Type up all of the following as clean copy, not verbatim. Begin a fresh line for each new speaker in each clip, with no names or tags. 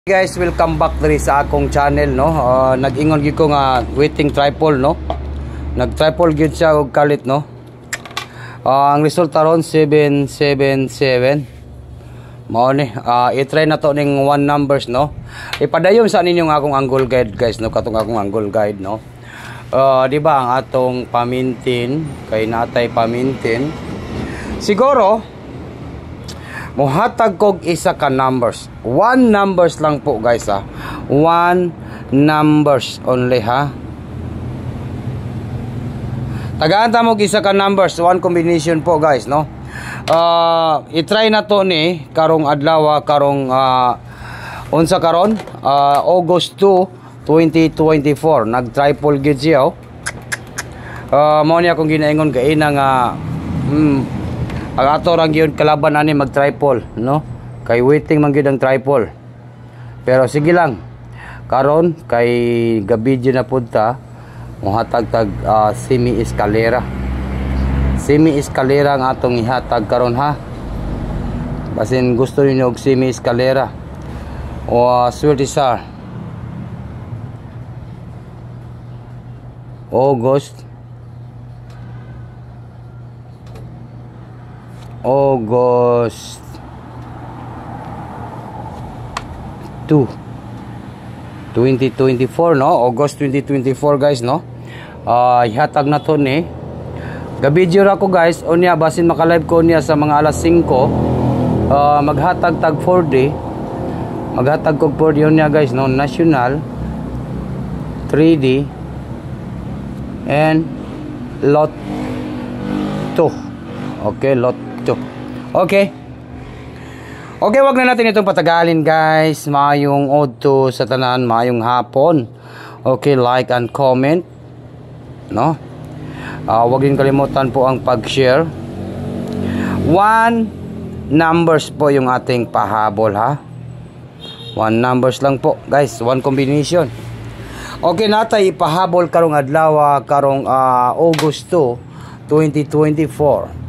Guys, welcome back diri sa akong channel, no. Nag-ingon gyud ko nga waiting tripod, no. Nag-tripod gyud siya og kalit, no. Ang resulta ron 777. Mao ni i-try na to ning one numbers, no. Ipadayon sa ninyo nga akong angle guide, guys, no, katong akong angle guide, no. Di ba ang atong pamintin kay natay pamintin. Siguro muhatag kog isa ka numbers. One numbers lang po, guys, ha. One numbers only, ha. Tagaan ta mo isa ka numbers, one combination po, guys, no. I-try na to ni karong adlaw, karong unsa karon? August 2, 2024. Nag-triple gid siya, oh. Mao ni akong ginaingon kay ina nga ang ato rang gyud kalaban ani mag-triple, no? Kay waiting man gyud ang triple. Pero sige lang. Karon kay gabi gyud na punta, mohatag tag semi escalera. Semi escalera ang atong ihatag karon, ha. Basin gusto niyo og semi escalera. O swerte sa August 2, 2024, no? August 2024, guys, no? Ihatag na to ni. Gabidyo ra ko, guys. Unya basin maka-live ko niya sa mga alas 5. Maghatag tag 4D. Maghatag ko 4D niya, guys, no? National 3D and lot 2. Okay, lot 2. Okay. Okay, wag na natin itong patagalin, guys. Maayong odto sa tanan, maayong hapon. Okay, like and comment, no? Wag din kalimutan po ang pag-share. One numbers po yung ating pahabol, ha? One numbers lang po, guys. One combination. Okay, natay ipahabol karong adlaw, karong August 2, 2024.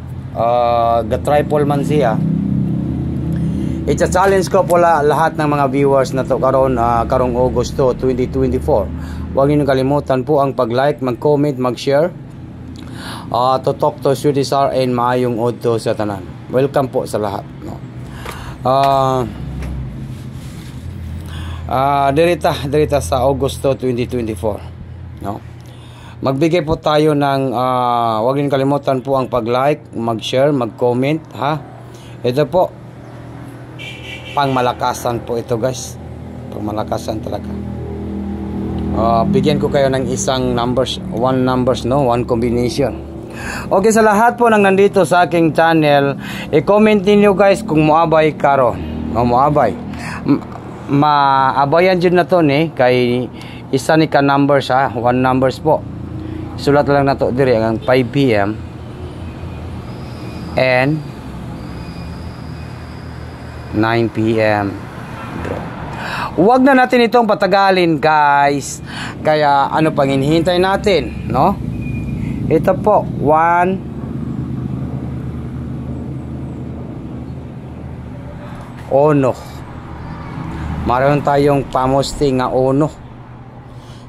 Ga-triple man siya. I-challenge ko pala lahat ng mga viewers na to karong August 2, 2024. Huwag niyo kalimutan po ang pag-like, mag-comment, mag-share. Tutok to Sudisar and maayong odto sa tanan. Welcome po sa lahat, no. Dirita sa August 2, 2024, no. Magbigay po tayo ng huwag niyo kalimutan po ang pag-like, mag-share, mag-comment, ha. Ito po pangmalakasan po ito, guys. Pangmalakasan talaga. Bigyan ko kayo ng isang numbers, one numbers, no, one combination. Okay, sa lahat po nang nandito sa aking channel, i-comment niyo, guys, kung moabay karon. Moabay. Maabayan jud na to ni kay isa ni ka numbers, ha, one numbers po. Sulat lang na to dire ang 5 PM and 9 PM. Huwag na natin itong patagalin, guys. Kaya ano pang hinihintay natin, no? Ito po, 1 ono. Maroon tayong pamusting nga ono.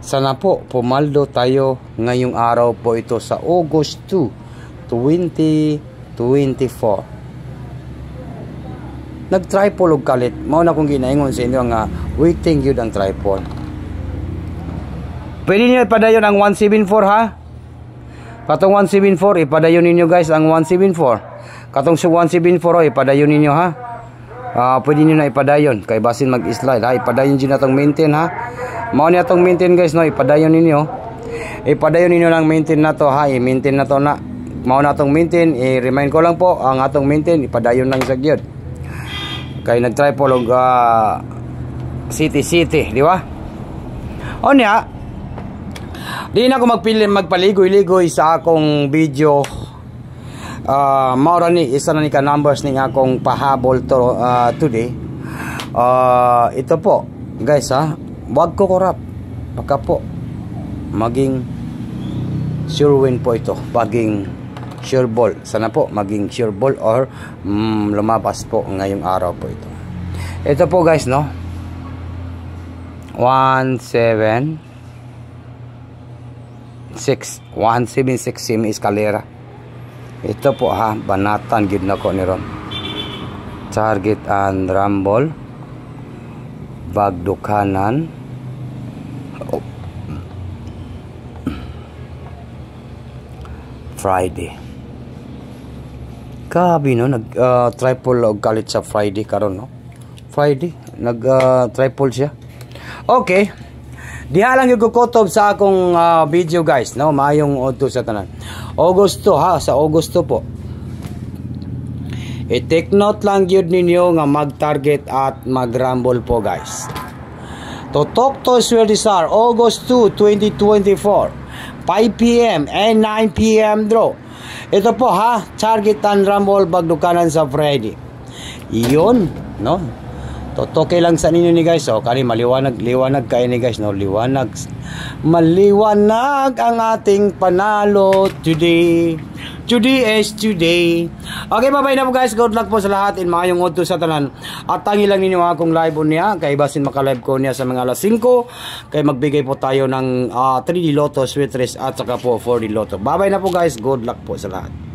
Sana po pumaldo tayo ngayong araw po ito sa August 2, 2024. Nag-tripod og kalit. Mao na kong ginaingon sa inyo nga waiting yun ang tripod. Pwede niyo ipadayon ang 174, ha? Katong 174 ipadayon ninyo, guys, ang 174. Katong 174 ipadayon ninyo, ha? Pwede niyo na ipadayon kay basin mag-slide, ha? Ipadayon din natong maintain, ha? Mao ni atong maintain, guys, no? Ipadayon ninyo. Ipadayon ninyo lang maintain na to, ha? I-maintain na to na. Mao na atong maintain. I-remind ko lang po ang atong maintain ipadayon lang sa gyud. Kay nag-tripod og city, di ba? Onya, di na ako magpaligoy-ligoy sa akong video. Maura ni isa na ni ka numbers ning akong pahabol to today. Ito po, guys, ha. Wag ko korap. Baka po maging sure win po ito. Maging sure ball. Sana po maging sure ball or lumabas po ngayong araw po ito. Ito po, guys, no. 176 sim eskalera. Ito po ha, banatan gid nako ni ron. Target and rumble. Bagdukanan. Oh. Friday. Kabi no, nag triple og kalit sa Friday karon no. Friday nag triple siya. Okay. Diha lang yung kukutob sa akong video guys, no? Maayong odto sa tanan. Agosto ha, sa Agosto po. I-take note lang yun ninyo nga mag-target at mag-rumble po guys. Tutok to Swerdisar, August 2, 2024. 5 p.m. and 9 p.m. draw. Ito po ha, target and rumble bagdukanan sa Friday. Iyon, no? Totoke lang sa ninyo ni guys. So, kani liwanag kayo ni guys, no? Maliwanag ang ating panalo today. Today is today. Okay, bye-bye na po guys. Good luck po sa lahat in maayong udto sa tanan. At tangi lang ninyo akong live on niya. Kay basin maka-live ko niya sa mga alas 5. Kay magbigay po tayo ng 3D Lotto, Sweet Race at saka po 4D Lotto. Bye-bye na po guys. Good luck po sa lahat.